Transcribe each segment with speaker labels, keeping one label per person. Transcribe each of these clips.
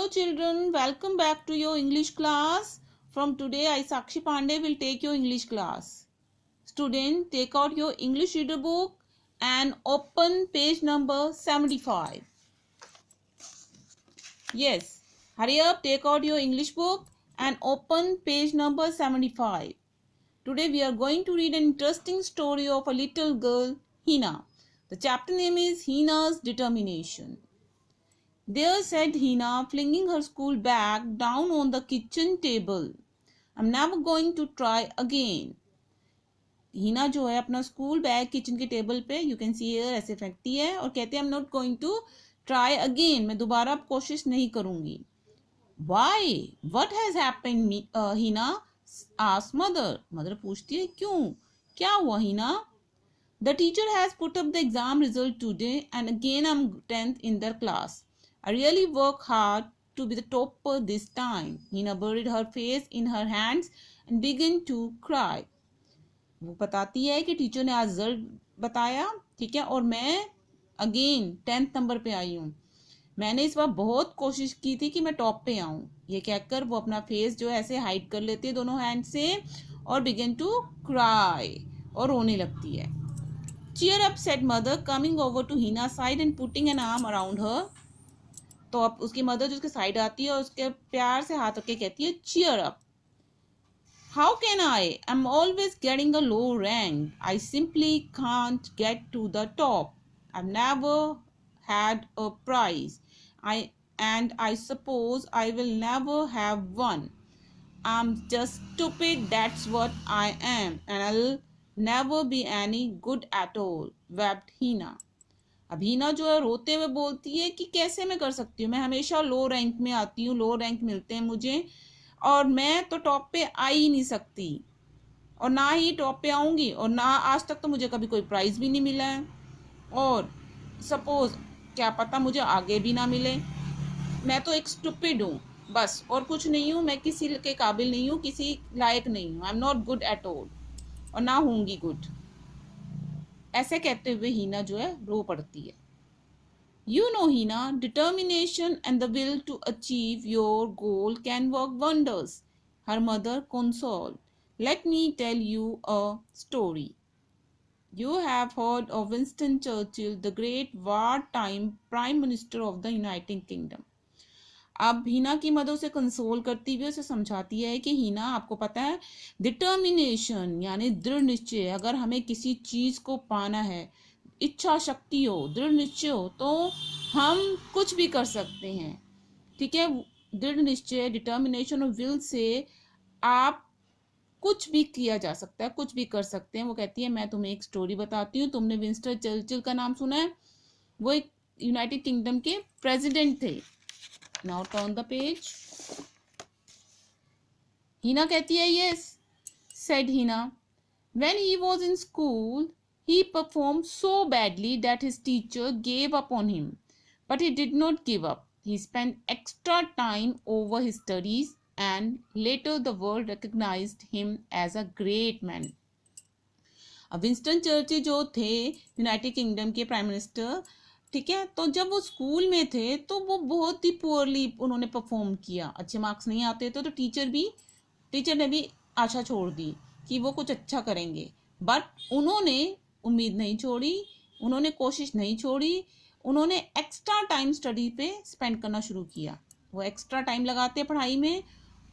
Speaker 1: children, welcome back to your English class. From today, I Sakshi Pandey will take your English class. Student, take out your English reader book and open page number 75. Yes, hurry up, take out your English book and open page number 75. Today we are going to read an interesting story of a little girl, Hina. The chapter name is Hina's Determination. There sat Hina, flinging her school bag down on the kitchen table. I'm never going to try again. हीना जो है अपना school bag kitchen के table पे you can see here ऐसे फेंकती है और कहते हैं I am not going to try again, मैं दोबारा अब कोशिश नहीं करूंगी. Why what has happened Heena asked mother. Mother पूछती है क्यों, क्या हुआ हीना. The teacher has put up the exam result today and again I'm 10th in their class. I really work hard to be the topper this time. Hina buried her face in her hands and began to cry. वो बताती है कि teacher ने आज result बताया, ठीक है, और मैं अगेन 10th नंबर पे आई हूँ. मैंने इस बार बहुत कोशिश की थी कि मैं टॉप पे आऊँ. ये कहकर वो अपना फेस जो है ऐसे हाइड कर लेती है दोनों हैंड से और बिगिन टू क्राई और रोने लगती है. Cheer up, said mother, coming over to Hina's side and putting an arm around her. तो अब उसकी मदर जो उसके साइड आती है और उसके प्यार से हाथ रख के कहती है cheer up. How can I? I'm always getting a low rank. I simply can't get to the top. I've never had a prize. I suppose I will never have one. I'm just stupid, that's what I am, and I'll never be any good at all, wept Hina. अब हीना जो है रोते हुए बोलती है कि कैसे मैं कर सकती हूँ, मैं हमेशा लो रैंक में आती हूँ, लो रैंक मिलते हैं मुझे और मैं तो टॉप पे आ ही नहीं सकती और ना ही टॉप पे आऊँगी और ना आज तक तो मुझे कभी कोई प्राइज़ भी नहीं मिला है और सपोज क्या पता मुझे आगे भी ना मिले. मैं तो एक स्टूपिड हूँ बस और कुछ नहीं हूँ, मैं किसी के काबिल नहीं हूँ, किसी लायक नहीं हूँ. आई am not good at all और ना होंगी गुड. ऐसे कहते हुए हीना जो है रो पड़ती है. You know Heena, determination and the will to achieve your goal can work wonders. Her mother console. Let me tell you a story. You have heard of Winston Churchill, the great wartime Prime Minister of the United Kingdom. अब हीना की मदद उसे console करती हुई उसे समझाती है कि हीना आपको पता है डिटर्मिनेशन यानी दृढ़ निश्चय, अगर हमें किसी चीज को पाना है, इच्छा शक्ति हो, दृढ़ निश्चय हो तो हम कुछ भी कर सकते हैं. ठीक है, दृढ़ निश्चय डिटर्मिनेशन और विल से आप कुछ भी किया जा सकता है, कुछ भी कर सकते हैं. वो कहती है मैं तुम्हें एक स्टोरी बताती हूँ. तुमने विंस्टन चर्चिल का नाम सुना है, वो एक यूनाइटेड किंगडम के प्रेसिडेंट थे. Now turn the page. Heena कहती है yes, said Heena, when he was in school he performed so badly that his teacher gave up on him, but he did not give up. He spent extra time over his studies and later the world recognized him as a great man. अब Winston Churchill जो थे United Kingdom के prime minister, ठीक है, तो जब वो school में थे तो वो बहुत ही पुअरली उन्होंने परफॉर्म किया. अच्छे मार्क्स नहीं आते थे तो टीचर ने भी आशा छोड़ दी कि वो कुछ अच्छा करेंगे. बट उन्होंने उम्मीद नहीं छोड़ी, उन्होंने कोशिश नहीं छोड़ी, उन्होंने एक्स्ट्रा टाइम स्टडी पे स्पेंड करना शुरू किया. वो एक्स्ट्रा टाइम लगाते पढ़ाई में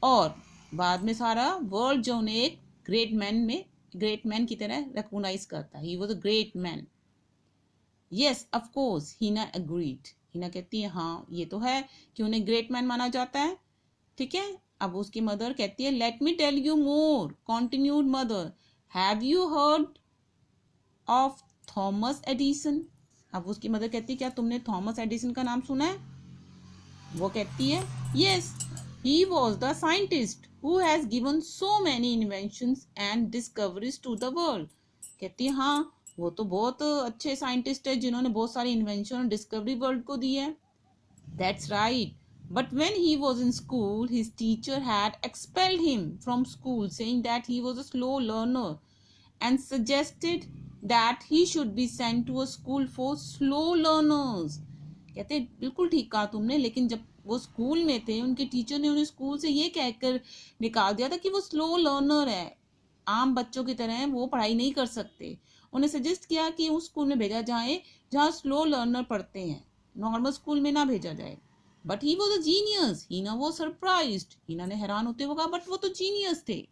Speaker 1: और बाद में सारा वर्ल्ड जो उन्हें एक ग्रेट मैन की तरह रिकॉग्नाइज करता है. He was a great man. Yes of course Heena agreed. Heena कहती है हाँ ये तो है कि उन्हें ग्रेट मैन माना जाता है. ठीक है, अब उसकी मदर कहती है let me tell you more, continued mother. Have you heard of Thomas Edison. अब उसकी मदर कहती है क्या तुमने थॉमस एडिसन का नाम सुना है. वो कहती है yes, he was the scientist who has given so many inventions and discoveries to the world. कहती है हाँ वो तो बहुत अच्छे साइंटिस्ट है जिन्होंने बहुत सारी इन्वेंशन और डिस्कवरी वर्ल्ड को दी है. That's right. But when he was in school, his teacher had expelled him from school, saying that he was a slow learner and suggested that he should be sent to a school for slow learners. कहते बिल्कुल ठीक कहा तुमने, लेकिन जब वो school में थे, उनके टीचर ने उन्हें स्कूल से ये कहकर निकाल दिया था कि वो स्लो लर्नर है, आम बच्चों की तरह वो पढ़ाई नहीं कर सकते। उन्हें सजेस्ट किया कि उस स्कूल में भेजा जाए जहाँ स्लो लर्नर पढ़ते हैं, नॉर्मल स्कूल में ना भेजा जाए। But he was a genius. Heena वो सरप्राइज्ड। हीना ने हैरान होते हुए कहा, बट वो तो जीनियस थे।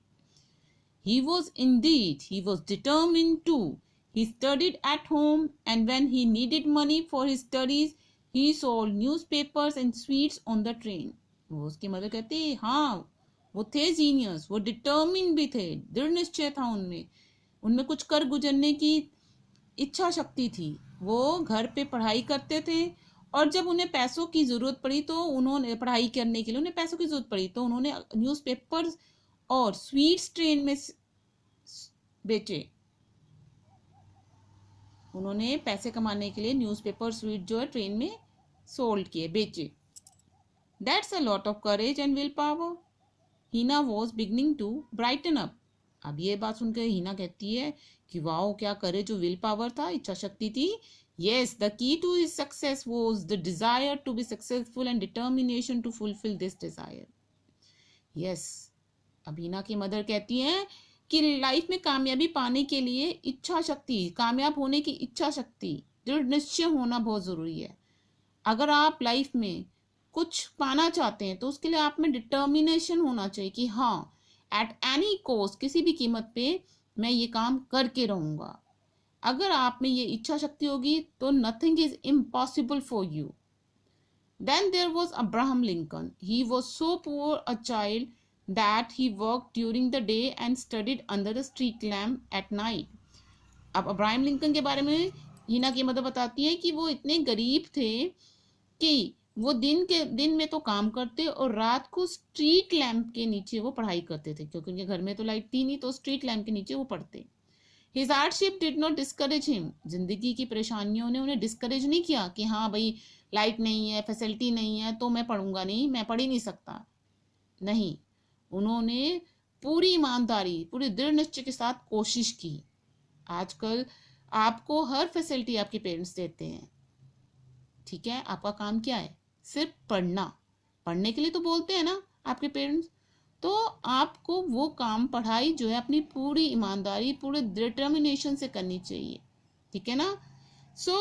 Speaker 1: He was indeed. He was determined too. He studied at home, and when he needed money for his studies, he sold newspapers and sweets on the train. वो उसकी मदर कहती है, हाँ वो थे जीनियस, वो डिटर्मिन भी थे, दृढ़ निश्चय था उनमें, उनमें कुछ कर गुजरने की इच्छा शक्ति थी। वो घर पे पढ़ाई करते थे, और जब उन्हें पैसों की ज़रूरत पड़ी तो उन्होंने पढ़ाई करने के लिए उन्हें पैसों की ज़रूरत पड़ी तो उन्होंने न्यूज़पेपर और स्वीट्स ट्रेन में बेचे। उन्होंने पैसे कमाने के लिए न्यूज़पेपर स्वीट जो है ट्रेन में सोल्ड किए, बेचे। That's a lot of courage and will power. Heena was beginning to brighten up. अब ये बात सुनकर हीना कहती है कि वाओ, क्या करेज और विल पावर था, इच्छा शक्ति थी। Yes, the key to his success was the desire to be successful and determination to fulfil this desire. Yes, अब हीना की मदर कहती हैं कि लाइफ में कामयाबी पाने के लिए इच्छा शक्ति, कामयाब होने की इच्छा शक्ति, दृढ़ निश्चय होना बहुत ज़रूरी है। अगर आप लाइफ में कुछ पाना चाहते हैं तो उसके लिए आप में डिटर्मिनेशन होना चाहिए कि हाँ, एट एनी कॉस्ट, किसी भी कीमत पे मैं ये काम करके रहूँगा। अगर आप में ये इच्छा शक्ति होगी तो nothing is impossible for you. Then there was Abraham Lincoln. He was so poor a child that he worked during the day and studied under a street lamp at night. अब अब्राहम लिंकन के बारे में हीना की mother बताती है कि वो इतने गरीब थे कि वो दिन में तो काम करते और रात को स्ट्रीट लैंप के नीचे वो पढ़ाई करते थे, क्योंकि उनके घर में तो लाइट थी नहीं, तो स्ट्रीट लैंप के नीचे वो पढ़ते। His hardship did not discourage him. जिंदगी की परेशानियों ने उन्हें डिस्करेज नहीं किया कि हाँ भाई, लाइट नहीं है, फैसिलिटी नहीं है तो मैं पढ़ूंगा नहीं, मैं पढ़ ही नहीं सकता। नहीं, उन्होंने पूरी ईमानदारी, पूरी दृढ़ निश्चय के साथ कोशिश की। आजकल आपको हर फैसिलिटी आपके पेरेंट्स देते हैं, ठीक है, आपका काम क्या है, सिर्फ पढ़ना। पढ़ने के लिए तो बोलते हैं ना आपके पेरेंट्स, तो आपको वो काम, पढ़ाई जो है अपनी पूरी ईमानदारी, पूरे डिटर्मिनेशन से करनी चाहिए, ठीक है ना। So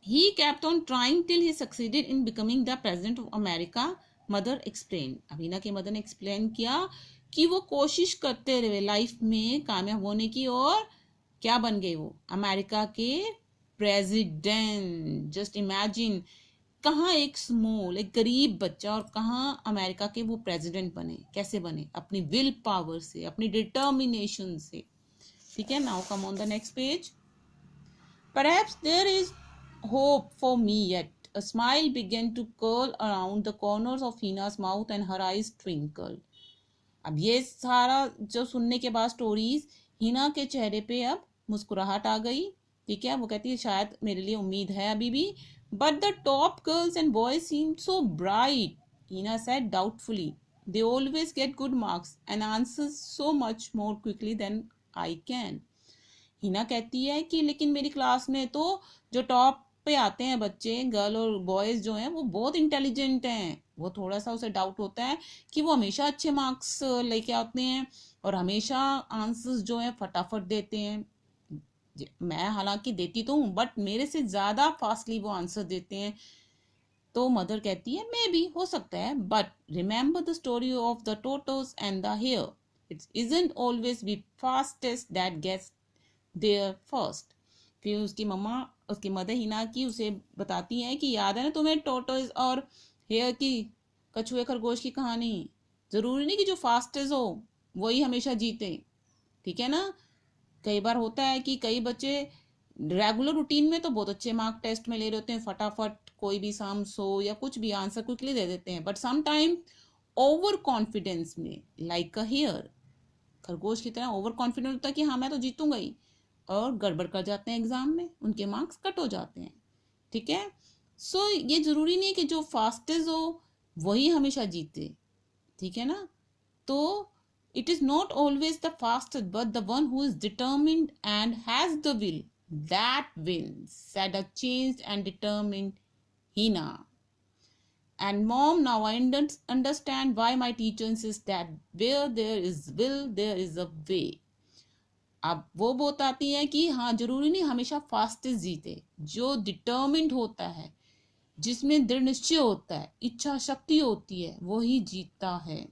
Speaker 1: he kept on trying till he succeeded in becoming the president of America, mother explain. Abeena की मदर ने एक्सप्लेन किया कि वो कोशिश करते रहे लाइफ में कामयाब होने की, और क्या बन गए वो, अमेरिका के प्रेसिडेंट। जस्ट इमेजिन, कहाँ एक स्मॉल, एक गरीब बच्चा, और कहाँ अमेरिका के वो प्रेसिडेंट बने। कैसे बने? अपनी विल पावर से, अपनी डिटर्मिनेशन से, ठीक है। Now come on the next page. Perhaps there is hope for me yet. A smile began to curl around the corners of Heena's mouth and her eyes twinkle. अब ये सारा जो सुनने के बाद स्टोरीज, हीना के चेहरे पे अब मुस्कुराहट आ गई, ठीक है। वो कहती है शायद मेरे लिए उम्मीद है अभी भी। But the top girls and boys seemed so bright, Hina said doubtfully. They always get good marks and answers so much more quickly than I can. Hina कहती है कि लेकिन मेरी क्लास में तो जो टॉप पे आते हैं बच्चे, गर्ल और बॉयज जो हैं, वो बहुत इंटेलिजेंट हैं। वो थोड़ा सा उसे डाउट होता है कि वो हमेशा अच्छे मार्क्स लेके आते हैं और हमेशा आंसर्स जो हैं फटाफट देते हैं। मैं हालांकि देती तो हूँ, बट मेरे से ज़्यादा फास्टली वो आंसर देते हैं। तो मदर कहती है मे बी, हो सकता है, but remember the story of the tortoise and the hare, it isn't always be fastest that gets there first. फिर उसकी मम्मा, उसकी मदर हिना की उसे बताती है कि याद है ना तुम्हें टोटोस और हेयर की, कछुए खरगोश की कहानी। ज़रूरी नहीं कि जो फास्टेस्ट हो वही हमेशा जीते, ठीक है ना। कई बार होता है कि कई बच्चे रेगुलर रूटीन में तो बहुत अच्छे मार्क टेस्ट में ले रहे होते हैं, फटाफट कोई भी सम्स हो या कुछ भी आंसर क्विकली दे देते हैं, but some time over confidence में, लाइक अ हेयर, खरगोश की तरह ओवर कॉन्फिडेंट होता है कि हाँ मैं तो जीतूंगा ही, और गड़बड़ कर जाते हैं एग्जाम में, उनके मार्क्स कट हो जाते हैं, ठीक है। सो ये जरूरी नहीं कि जो फास्टेस्ट हो वही हमेशा जीते, ठीक है ना। तो it is not always the fastest, but the one who is determined and has the will that wins, said a changed and determined Hina. And mom, now I understand why my teacher insists that where there is will, there is a way. अब वो बताती है कि हाँ, जरूरी नहीं हमेशा fastest जीते, जो डिटर्मिन्ड होता है, जिसमें दृढ़ निश्चय होता है, इच्छा शक्ति होती है, वो ही जीतता है.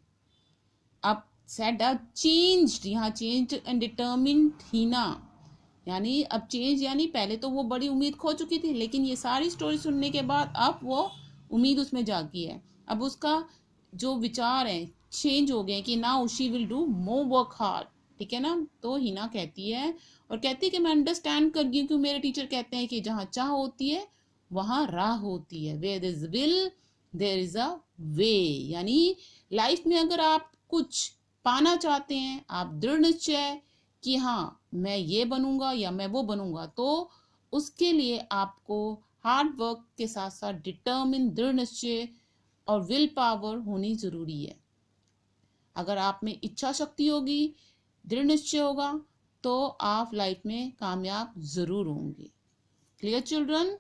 Speaker 1: अब सेड चेंज्ड, यहाँ चेंज्ड एंड डिटर्मिन्ड हीना, यानी अब चेंज, यानी पहले तो वो बड़ी उम्मीद खो चुकी थी, लेकिन ये सारी स्टोरी सुनने के बाद अब वो उम्मीद उसमें जागी है. अब उसका जो विचार है चेंज हो गए कि now she will do more work hard. ठीक है ना. तो हिना कहती है और कहती है कि मैं अंडरस्टैंड कर गई, क्योंकि मेरे टीचर कहते हैं कि जहाँ चाह होती है वहाँ राह होती है. Where there is will there is a way. यानी लाइफ में अगर आप कुछ पाना चाहते हैं, आप दृढ़ निश्चय कि हाँ मैं ये बनूंगा या मैं वो बनूंगा, तो उसके लिए आपको हार्ड वर्क के साथ साथ डिटर्मिन, दृढ़ निश्चय और विल पावर होनी जरूरी है. अगर आप में इच्छा शक्ति होगी, दृढ़ निश्चय होगा, तो आप लाइफ में कामयाब जरूर होंगे. Clear children?